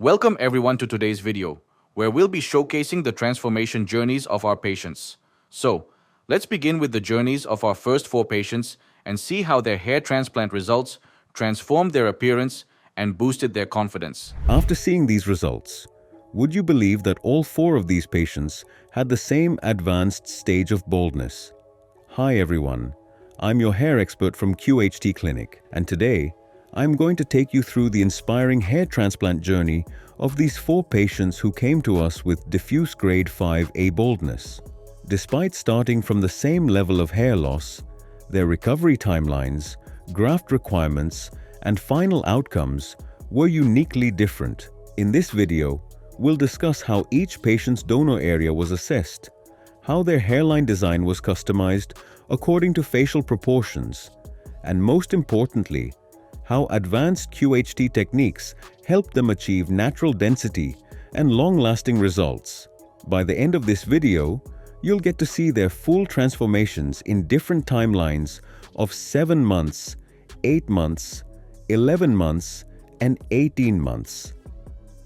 Welcome everyone to today's video, where we'll be showcasing the transformation journeys of our patients. So, let's begin with the journeys of our first 4 patients and see how their hair transplant results transformed their appearance and boosted their confidence. After seeing these results, would you believe that all 4 of these patients had the same advanced stage of baldness? Hi everyone, I'm your hair expert from QHT Clinic, and today I'm going to take you through the inspiring hair transplant journey of these 4 patients who came to us with diffuse grade 5A baldness. Despite starting from the same level of hair loss, their recovery timelines, graft requirements, and final outcomes were uniquely different. In this video, we'll discuss how each patient's donor area was assessed, how their hairline design was customized according to facial proportions, and most importantly, how advanced QHT techniques helped them achieve natural density and long-lasting results. By the end of this video, you'll get to see their full transformations in different timelines of 7 months, 8 months, 11 months, and 18 months.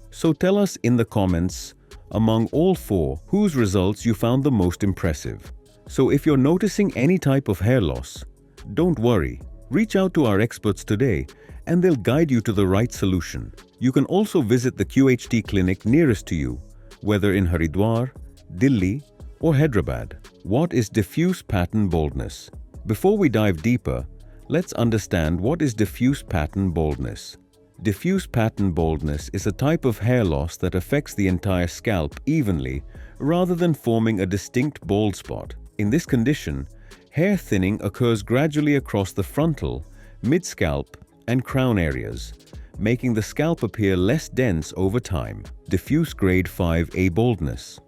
So tell us in the comments, among all 4, whose results you found the most impressive. So if you're noticing any type of hair loss, don't worry. Reach out to our experts today and they'll guide you to the right solution. You can also visit the QHT clinic nearest to you, whether in Haridwar, Delhi, or Hyderabad. What is diffuse pattern baldness? Before we dive deeper, let's understand what is diffuse pattern baldness. Diffuse pattern baldness is a type of hair loss that affects the entire scalp evenly rather than forming a distinct bald spot. In this condition, hair thinning occurs gradually across the frontal, mid-scalp, and crown areas, making the scalp appear less dense over time. Diffuse grade 5A baldness.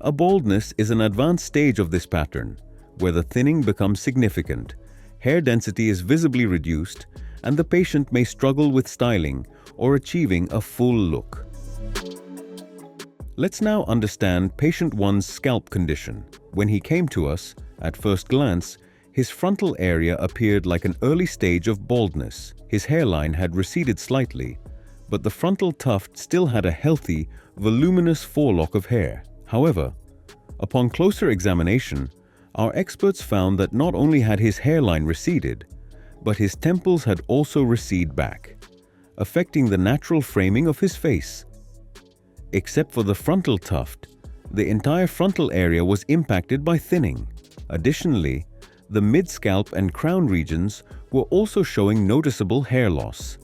A baldness is an advanced stage of this pattern, where the thinning becomes significant, hair density is visibly reduced, and the patient may struggle with styling or achieving a full look. Let's now understand patient 1's scalp condition. When he came to us, at first glance, his frontal area appeared like an early stage of baldness. His hairline had receded slightly, but the frontal tuft still had a healthy, voluminous forelock of hair. However, upon closer examination, our experts found that not only had his hairline receded, but his temples had also receded back, affecting the natural framing of his face. Except for the frontal tuft, the entire frontal area was impacted by thinning. Additionally, the mid-scalp and crown regions were also showing noticeable hair loss.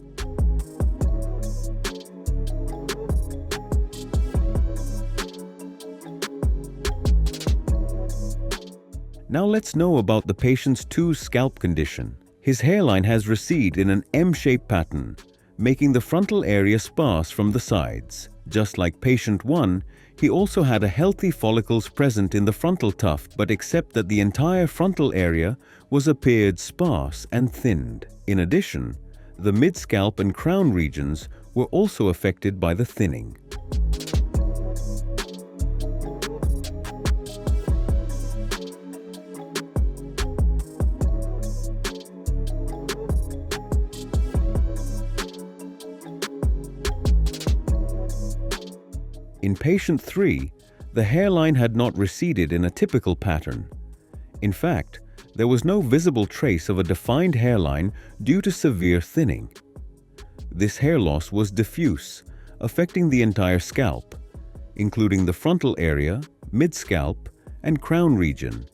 Now let's know about the patient's 2's scalp condition. His hairline has receded in an M-shaped pattern, making the frontal area sparse from the sides. Just like patient 1, he also had a healthy follicles present in the frontal tuft, but except that the entire frontal area appeared sparse and thinned. In addition, the mid-scalp and crown regions were also affected by the thinning. In patient 3, the hairline had not receded in a typical pattern. In fact, there was no visible trace of a defined hairline due to severe thinning. This hair loss was diffuse, affecting the entire scalp, including the frontal area, mid-scalp, and crown region,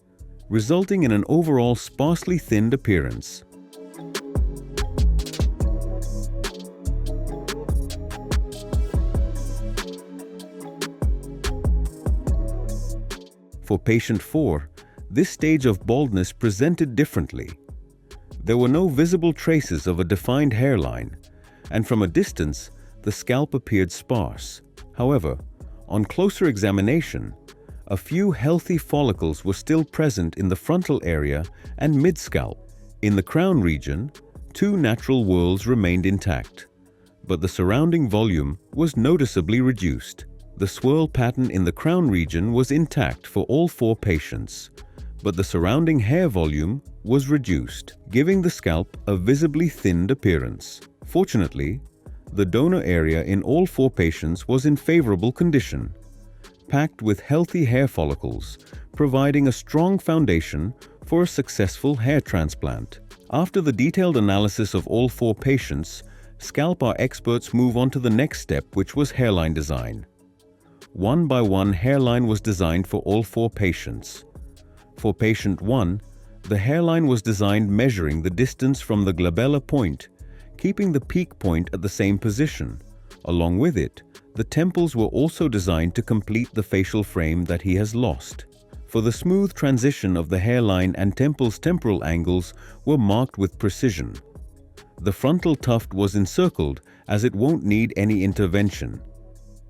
resulting in an overall sparsely thinned appearance. For patient 4, this stage of baldness presented differently. There were no visible traces of a defined hairline, and from a distance, the scalp appeared sparse. However, on closer examination, a few healthy follicles were still present in the frontal area and mid-scalp. In the crown region, 2 natural whorls remained intact, but the surrounding volume was noticeably reduced. The swirl pattern in the crown region was intact for all 4 patients, but the surrounding hair volume was reduced, giving the scalp a visibly thinned appearance. Fortunately, The donor area in all 4 patients was in favorable condition, packed with healthy hair follicles, providing a strong foundation for a successful hair transplant. After the detailed analysis of all 4 patients, scalp experts move on to the next step, which was hairline design. One by one, hairline was designed for all 4 patients. For patient 1, the hairline was designed measuring the distance from the glabella point, keeping the peak point at the same position. Along with it, the temples were also designed to complete the facial frame that he has lost. For the smooth transition of the hairline and temples, temporal angles were marked with precision. The frontal tuft was encircled as it won't need any intervention.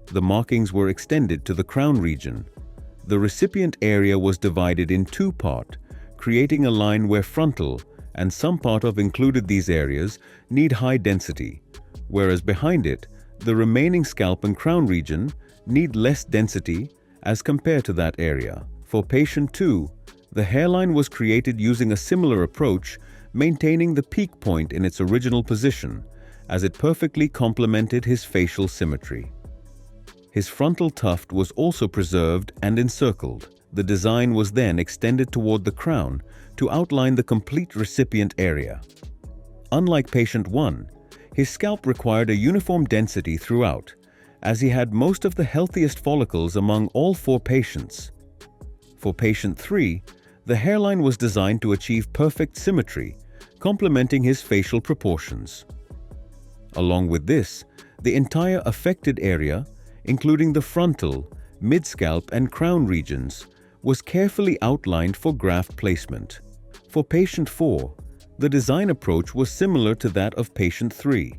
The markings were extended to the crown region. The recipient area was divided in 2 parts, creating a line where frontal and some part of included these areas need high density, whereas behind it, the remaining scalp and crown region need less density as compared to that area. For patient 2, the hairline was created using a similar approach, maintaining the peak point in its original position, as it perfectly complemented his facial symmetry. His frontal tuft was also preserved and encircled. The design was then extended toward the crown to outline the complete recipient area. Unlike patient 1, his scalp required a uniform density throughout, as he had most of the healthiest follicles among all 4 patients. For patient 3, the hairline was designed to achieve perfect symmetry, complementing his facial proportions. Along with this, the entire affected area, including the frontal, mid-scalp and crown regions, was carefully outlined for graft placement. For patient 4, the design approach was similar to that of patient 3.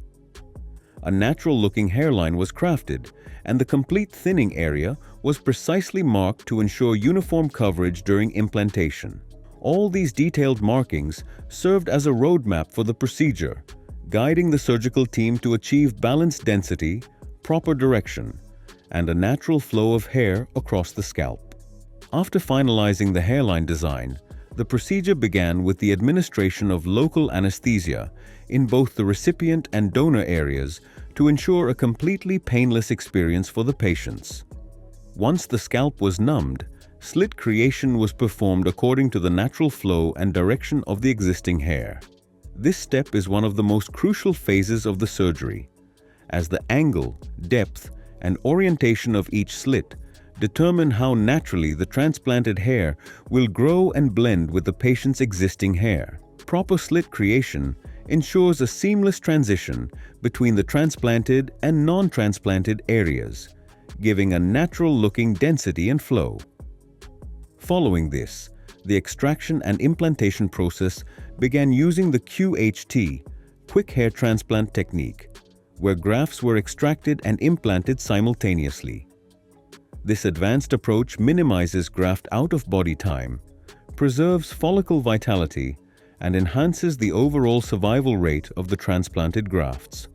A natural-looking hairline was crafted, and the complete thinning area was precisely marked to ensure uniform coverage during implantation. All these detailed markings served as a roadmap for the procedure, guiding the surgical team to achieve balanced density, proper direction, and a natural flow of hair across the scalp. After finalizing the hairline design, the procedure began with the administration of local anesthesia in both the recipient and donor areas to ensure a completely painless experience for the patients. Once the scalp was numbed, slit creation was performed according to the natural flow and direction of the existing hair. This step is one of the most crucial phases of the surgery, as the angle, depth, and orientation of each slit determine how naturally the transplanted hair will grow and blend with the patient's existing hair. Proper slit creation ensures a seamless transition between the transplanted and non-transplanted areas, giving a natural-looking density and flow. Following this, the extraction and implantation process began using the QHT, Quick Hair Transplant Technique, where grafts were extracted and implanted simultaneously. This advanced approach minimizes graft out-of-body time, preserves follicle vitality, and enhances the overall survival rate of the transplanted grafts.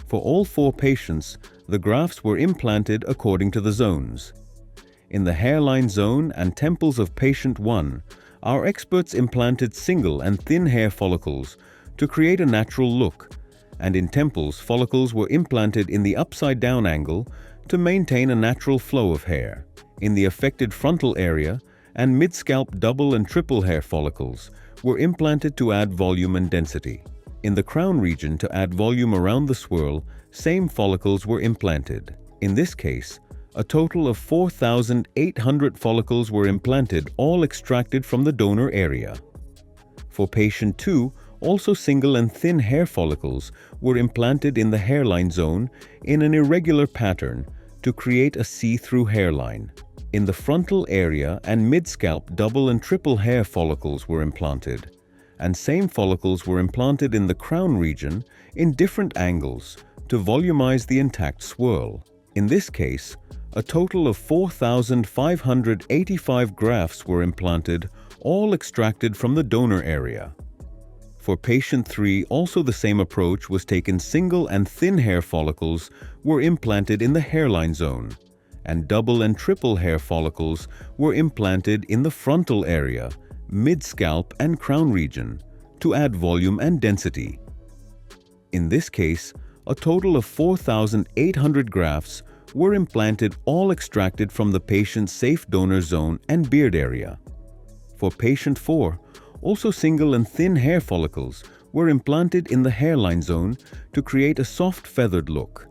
For all 4 patients, the grafts were implanted according to the zones. In the hairline zone and temples of patient 1, our experts implanted single and thin hair follicles to create a natural look, and in temples, follicles were implanted in the upside-down angle to maintain a natural flow of hair. In the affected frontal area and mid-scalp double and triple hair follicles were implanted to add volume and density. In the crown region, to add volume around the swirl, same follicles were implanted. In this case, a total of 4,800 follicles were implanted, all extracted from the donor area. For patient 2, also single and thin hair follicles were implanted in the hairline zone in an irregular pattern to create a see-through hairline. In the frontal area and mid-scalp double and triple hair follicles were implanted, and same follicles were implanted in the crown region in different angles to volumize the intact swirl. In this case, a total of 4,585 grafts were implanted, all extracted from the donor area. For patient 3, also the same approach was taken. Single and thin hair follicles were implanted in the hairline zone, and double and triple hair follicles were implanted in the frontal area, mid-scalp and crown region to add volume and density. In this case, a total of 4,800 grafts were implanted, all extracted from the patient's safe donor zone and beard area. For patient 4, also single and thin hair follicles were implanted in the hairline zone to create a soft feathered look.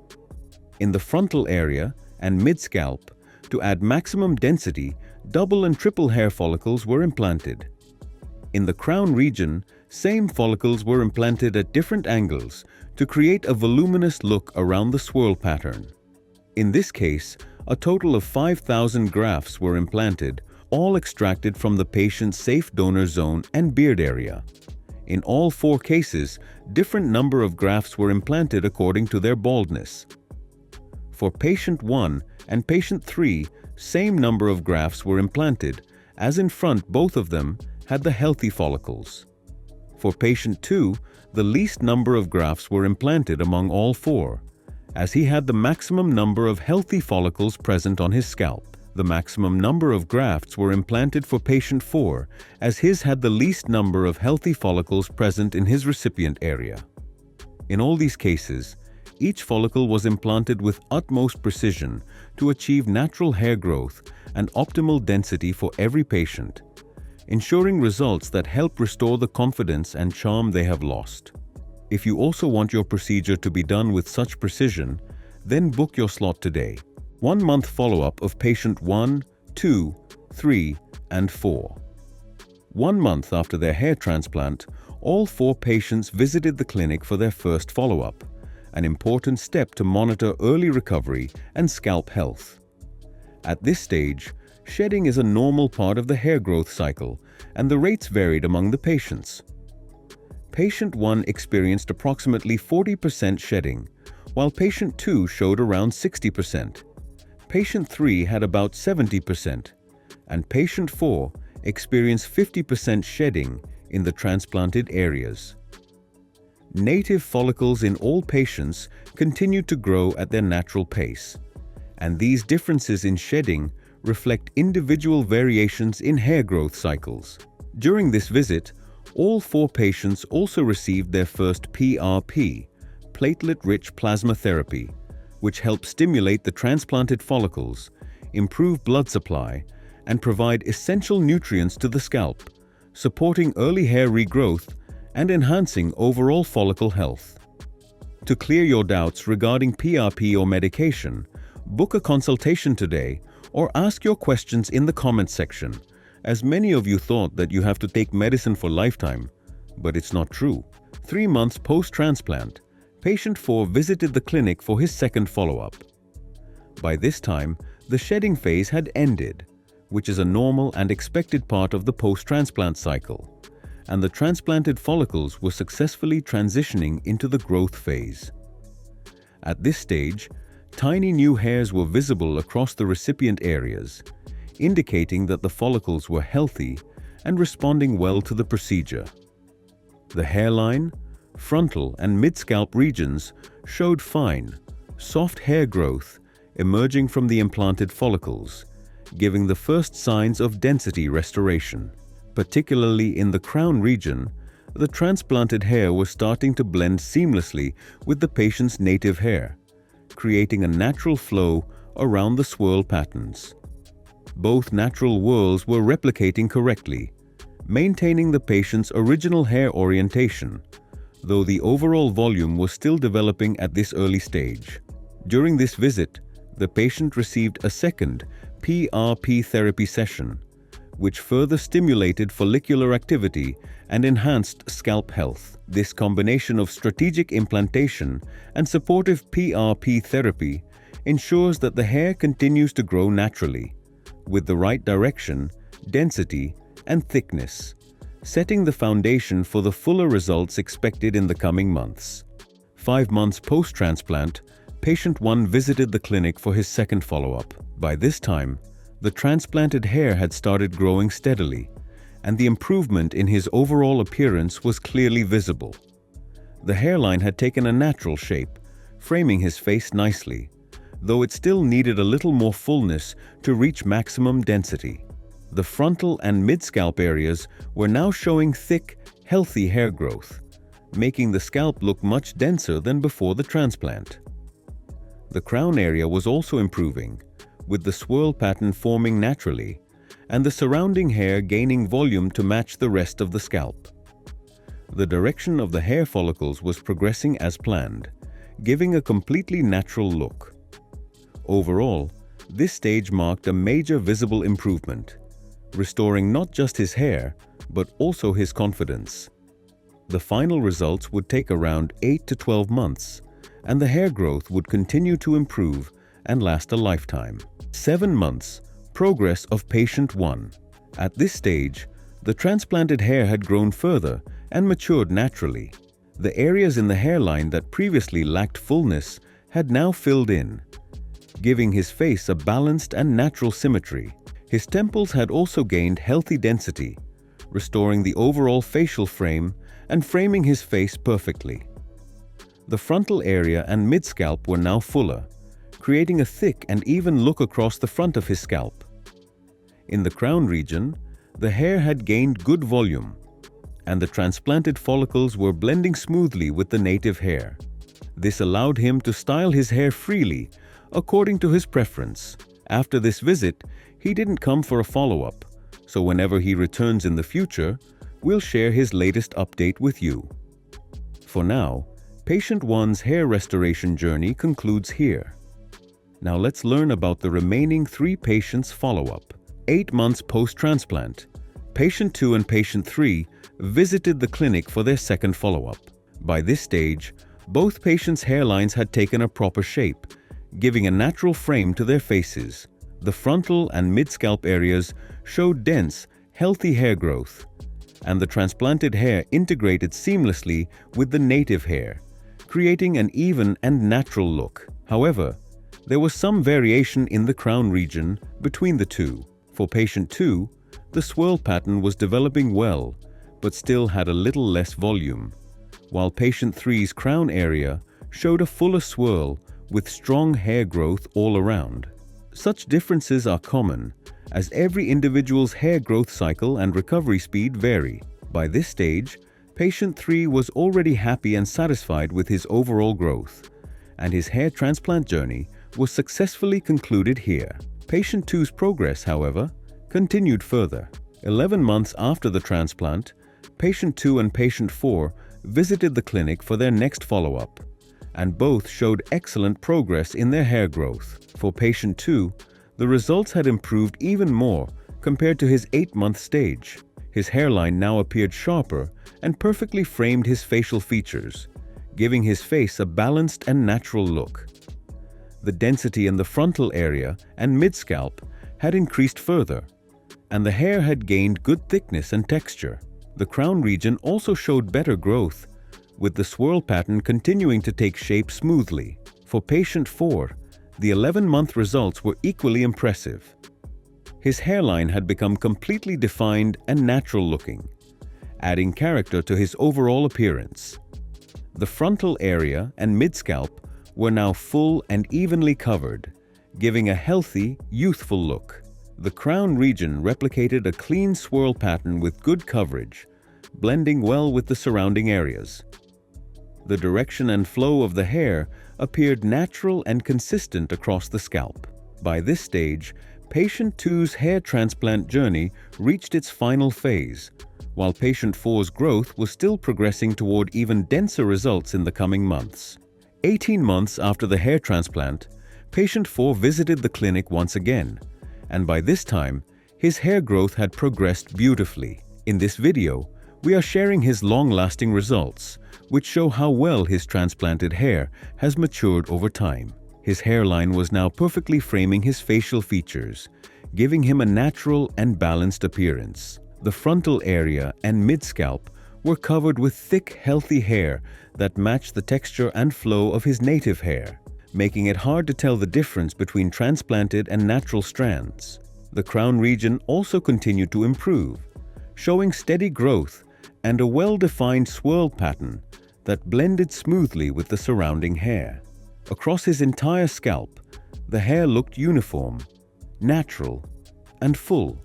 In the frontal area and mid-scalp, to add maximum density, double and triple hair follicles were implanted. In the crown region, same follicles were implanted at different angles to create a voluminous look around the swirl pattern. In this case, a total of 5,000 grafts were implanted, all extracted from the patient's safe donor zone and beard area. In all 4 cases, different number of grafts were implanted according to their baldness. For patient 1 and patient 3, same number of grafts were implanted, as in front both of them had the healthy follicles. For patient 2, the least number of grafts were implanted among all 4, as he had the maximum number of healthy follicles present on his scalp. The maximum number of grafts were implanted for patient 4, as his had the least number of healthy follicles present in his recipient area. In all these cases, each follicle was implanted with utmost precision to achieve natural hair growth and optimal density for every patient, ensuring results that help restore the confidence and charm they have lost. If you also want your procedure to be done with such precision, then book your slot today. 1-month follow-up of patient 1, 2, 3, and 4. 1 month after their hair transplant, all 4 patients visited the clinic for their first follow-up, an important step to monitor early recovery and scalp health. At this stage, shedding is a normal part of the hair growth cycle, and the rates varied among the patients. Patient 1 experienced approximately 40% shedding, while patient 2 showed around 60%. Patient 3 had about 70%, and patient 4 experienced 50% shedding in the transplanted areas. Native follicles in all patients continued to grow at their natural pace, and these differences in shedding reflect individual variations in hair growth cycles. During this visit, all 4 patients also received their first PRP, platelet-rich plasma therapy, which helps stimulate the transplanted follicles, improve blood supply, and provide essential nutrients to the scalp, supporting early hair regrowth and enhancing overall follicle health. To clear your doubts regarding PRP or medication, book a consultation today or ask your questions in the comments section, as many of you thought that you have to take medicine for lifetime, but it's not true. 3 months post-transplant, patient 4 visited the clinic for his second follow-up. By this time, the shedding phase had ended, which is a normal and expected part of the post-transplant cycle, and the transplanted follicles were successfully transitioning into the growth phase. At this stage, tiny new hairs were visible across the recipient areas, indicating that the follicles were healthy and responding well to the procedure. The hairline, frontal, and mid-scalp regions showed fine, soft hair growth emerging from the implanted follicles, giving the first signs of density restoration. Particularly in the crown region, the transplanted hair was starting to blend seamlessly with the patient's native hair, creating a natural flow around the swirl patterns. Both natural whorls were replicating correctly, maintaining the patient's original hair orientation, though the overall volume was still developing at this early stage. During this visit, the patient received a second PRP therapy session, which further stimulated follicular activity and enhanced scalp health. This combination of strategic implantation and supportive PRP therapy ensures that the hair continues to grow naturally, with the right direction, density, and thickness, setting the foundation for the fuller results expected in the coming months. 5 months post-transplant, patient 1 visited the clinic for his second follow-up. By this time, the transplanted hair had started growing steadily, and the improvement in his overall appearance was clearly visible. The hairline had taken a natural shape, framing his face nicely, though it still needed a little more fullness to reach maximum density. The frontal and mid-scalp areas were now showing thick, healthy hair growth, making the scalp look much denser than before the transplant. The crown area was also improving, with the swirl pattern forming naturally and the surrounding hair gaining volume to match the rest of the scalp. The direction of the hair follicles was progressing as planned, giving a completely natural look. Overall, this stage marked a major visible improvement, restoring not just his hair, but also his confidence. The final results would take around 8 to 12 months, and the hair growth would continue to improve and last a lifetime. 7 months, progress of patient 1. At this stage, the transplanted hair had grown further and matured naturally. The areas in the hairline that previously lacked fullness had now filled in, giving his face a balanced and natural symmetry. His temples had also gained healthy density, restoring the overall facial frame and framing his face perfectly. The frontal area and mid-scalp were now fuller, creating a thick and even look across the front of his scalp. In the crown region, the hair had gained good volume, and the transplanted follicles were blending smoothly with the native hair. This allowed him to style his hair freely, according to his preference. After this visit, he didn't come for a follow-up, so whenever he returns in the future, we'll share his latest update with you. For now, patient 1's hair restoration journey concludes here. Now let's learn about the remaining 3 patients' follow-up. 8 months post-transplant, patient 2 and patient 3 visited the clinic for their second follow-up. By this stage, both patients' hairlines had taken a proper shape, giving a natural frame to their faces. The frontal and mid-scalp areas showed dense, healthy hair growth, and the transplanted hair integrated seamlessly with the native hair, creating an even and natural look. However, there was some variation in the crown region between the two. For patient 2, the swirl pattern was developing well, but still had a little less volume, while patient 3's crown area showed a fuller swirl with strong hair growth all around. Such differences are common, as every individual's hair growth cycle and recovery speed vary. By this stage, patient 3 was already happy and satisfied with his overall growth, and his hair transplant journey was successfully concluded here. Patient 2's progress, however, continued further. 11 months after the transplant, patient 2 and patient 4 visited the clinic for their next follow-up, and both showed excellent progress in their hair growth. For patient 2, the results had improved even more compared to his 8-month stage. His hairline now appeared sharper and perfectly framed his facial features, giving his face a balanced and natural look. The density in the frontal area and mid-scalp had increased further, and the hair had gained good thickness and texture. The crown region also showed better growth, with the swirl pattern continuing to take shape smoothly. For patient 4, the 11-month results were equally impressive. His hairline had become completely defined and natural-looking, adding character to his overall appearance. The frontal area and mid-scalp were now full and evenly covered, giving a healthy, youthful look. The crown region replicated a clean swirl pattern with good coverage, blending well with the surrounding areas. The direction and flow of the hair appeared natural and consistent across the scalp. By this stage, patient 2's hair transplant journey reached its final phase, while patient 4's growth was still progressing toward even denser results in the coming months. 18 months after the hair transplant, patient 4 visited the clinic once again, and by this time, his hair growth had progressed beautifully. In this video, we are sharing his long-lasting results, which show how well his transplanted hair has matured over time. His hairline was now perfectly framing his facial features, giving him a natural and balanced appearance. The frontal area and mid-scalp were covered with thick, healthy hair that matched the texture and flow of his native hair, making it hard to tell the difference between transplanted and natural strands. The crown region also continued to improve, showing steady growth and a well-defined swirl pattern that blended smoothly with the surrounding hair. Across his entire scalp, the hair looked uniform, natural, and full,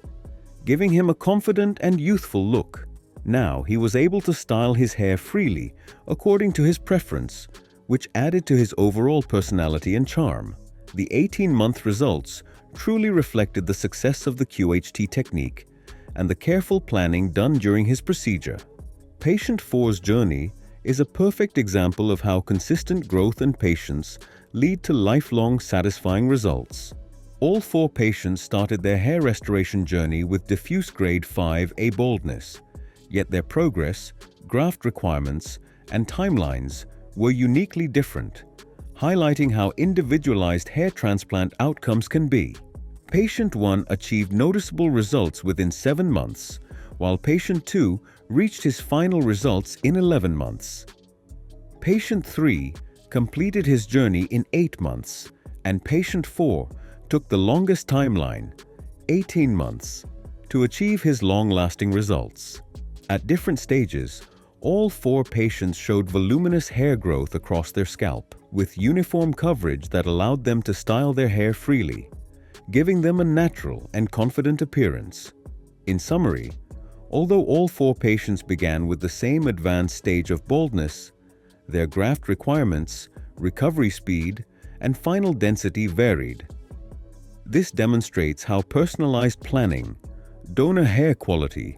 giving him a confident and youthful look. Now he was able to style his hair freely according to his preference, which added to his overall personality and charm. The 18-month results truly reflected the success of the QHT technique and the careful planning done during his procedure. Patient 4's journey is a perfect example of how consistent growth and patience lead to lifelong satisfying results. All 4 patients started their hair restoration journey with diffuse grade 5A baldness, yet their progress, graft requirements, and timelines were uniquely different, highlighting how individualized hair transplant outcomes can be. Patient 1 achieved noticeable results within 7 months, while patient 2 reached his final results in 11 months. Patient 3 completed his journey in 8 months, and patient 4 took the longest timeline, 18 months, to achieve his long-lasting results. At different stages, all 4 patients showed voluminous hair growth across their scalp, with uniform coverage that allowed them to style their hair freely, giving them a natural and confident appearance. In summary, although all 4 patients began with the same advanced stage of baldness, their graft requirements, recovery speed, and final density varied. This demonstrates how personalized planning, donor hair quality,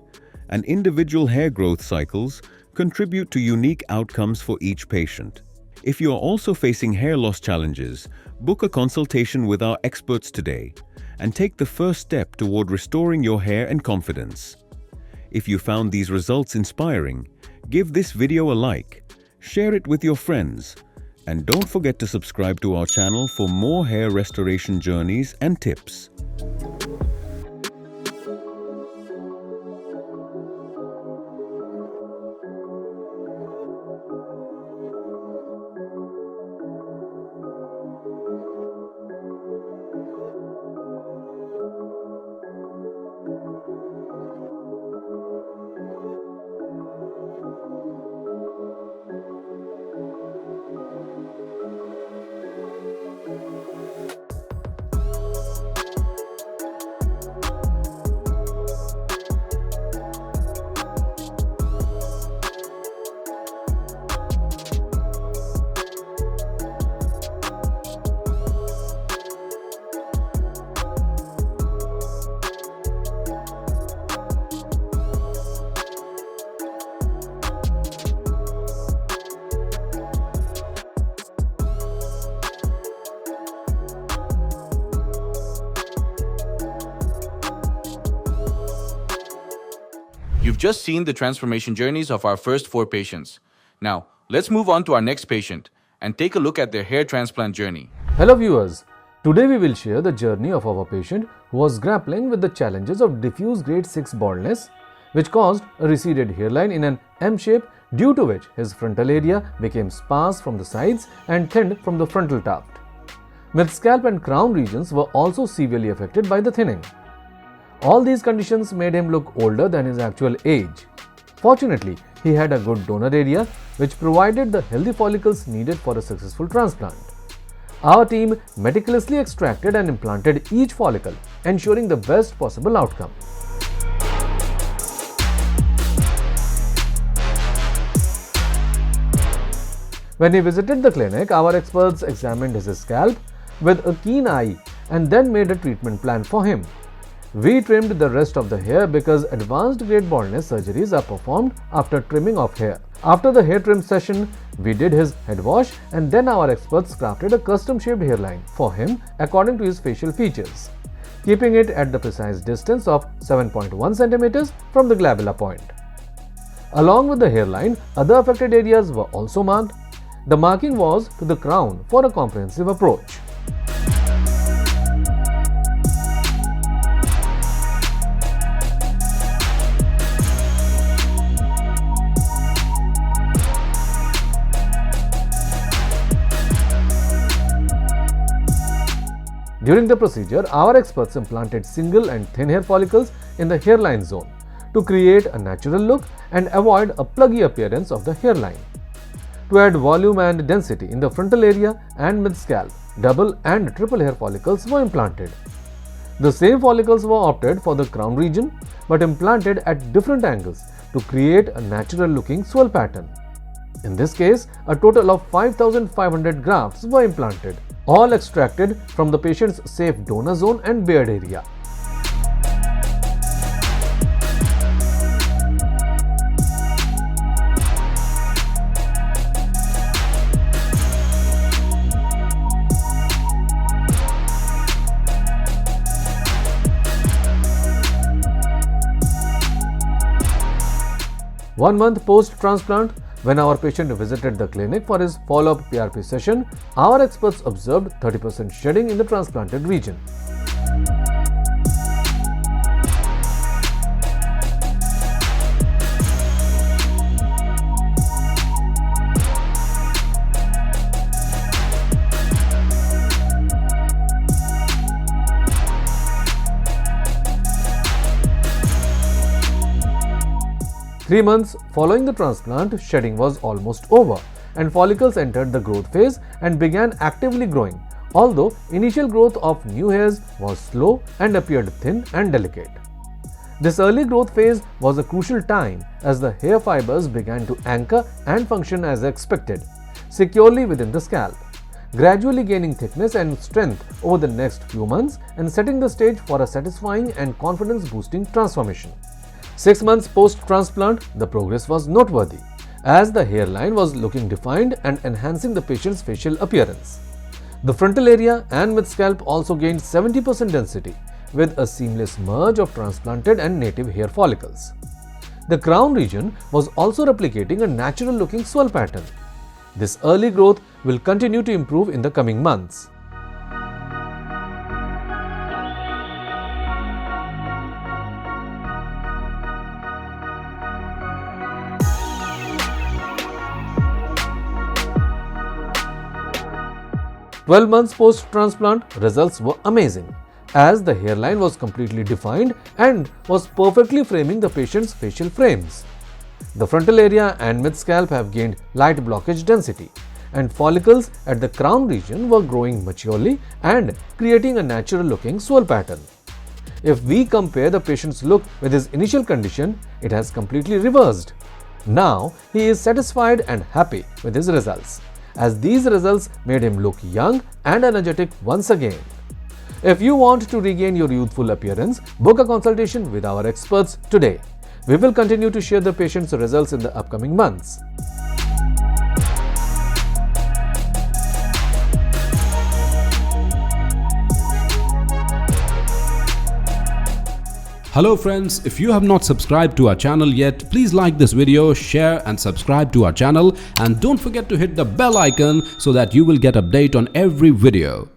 and individual hair growth cycles contribute to unique outcomes for each patient. If you are also facing hair loss challenges, book a consultation with our experts today and take the first step toward restoring your hair and confidence. If you found these results inspiring, give this video a like, share it with your friends, and don't forget to subscribe to our channel for more hair restoration journeys and tips. You've just seen the transformation journeys of our first 4 patients. Now, let's move on to our next patient and take a look at their hair transplant journey. Hello viewers, today we will share the journey of our patient who was grappling with the challenges of diffuse grade 6 baldness, which caused a receded hairline in an M shape, due to which his frontal area became sparse from the sides and thinned from the frontal tuft. Mid-scalp and crown regions were also severely affected by the thinning. All these conditions made him look older than his actual age. Fortunately, he had a good donor area which provided the healthy follicles needed for a successful transplant. Our team meticulously extracted and implanted each follicle, ensuring the best possible outcome. When he visited the clinic, our experts examined his scalp with a keen eye and then made a treatment plan for him. We trimmed the rest of the hair because advanced grade baldness surgeries are performed after trimming of hair. After the hair trim session, we did his head wash and then our experts crafted a custom shaped hairline for him according to his facial features, keeping it at the precise distance of 7.1 cm from the glabella point. Along with the hairline, other affected areas were also marked. The marking was to the crown for a comprehensive approach. During the procedure, our experts implanted single and thin hair follicles in the hairline zone to create a natural look and avoid a pluggy appearance of the hairline. To add volume and density in the frontal area and mid-scalp, double and triple hair follicles were implanted. The same follicles were opted for the crown region but implanted at different angles to create a natural looking swirl pattern. In this case, a total of 5,500 grafts were implanted, all extracted from the patient's safe donor zone and beard area. One month post-transplant, when our patient visited the clinic for his follow-up PRP session, our experts observed 30% shedding in the transplanted region. Three months following the transplant, shedding was almost over and follicles entered the growth phase and began actively growing, although initial growth of new hairs was slow and appeared thin and delicate. This early growth phase was a crucial time as the hair fibers began to anchor and function as expected, securely within the scalp, gradually gaining thickness and strength over the next few months and setting the stage for a satisfying and confidence-boosting transformation. 6 months post-transplant, the progress was noteworthy, as the hairline was looking defined and enhancing the patient's facial appearance. The frontal area and mid-scalp also gained 70% density, with a seamless merge of transplanted and native hair follicles. The crown region was also replicating a natural-looking swirl pattern. This early growth will continue to improve in the coming months. "12 months post-transplant, results were amazing, as the hairline was completely defined and was perfectly framing the patient's facial frames. The frontal area and mid-scalp have gained light blockage density, and follicles at the crown region were growing maturely and creating a natural-looking swirl pattern. If we compare the patient's look with his initial condition, it has completely reversed. Now, he is satisfied and happy with his results, as these results made him look young and energetic once again. If you want to regain your youthful appearance, book a consultation with our experts today. We will continue to share the patient's results in the upcoming months. Hello friends, if you have not subscribed to our channel yet, please like this video, share and subscribe to our channel, and don't forget to hit the bell icon so that you will get update on every video.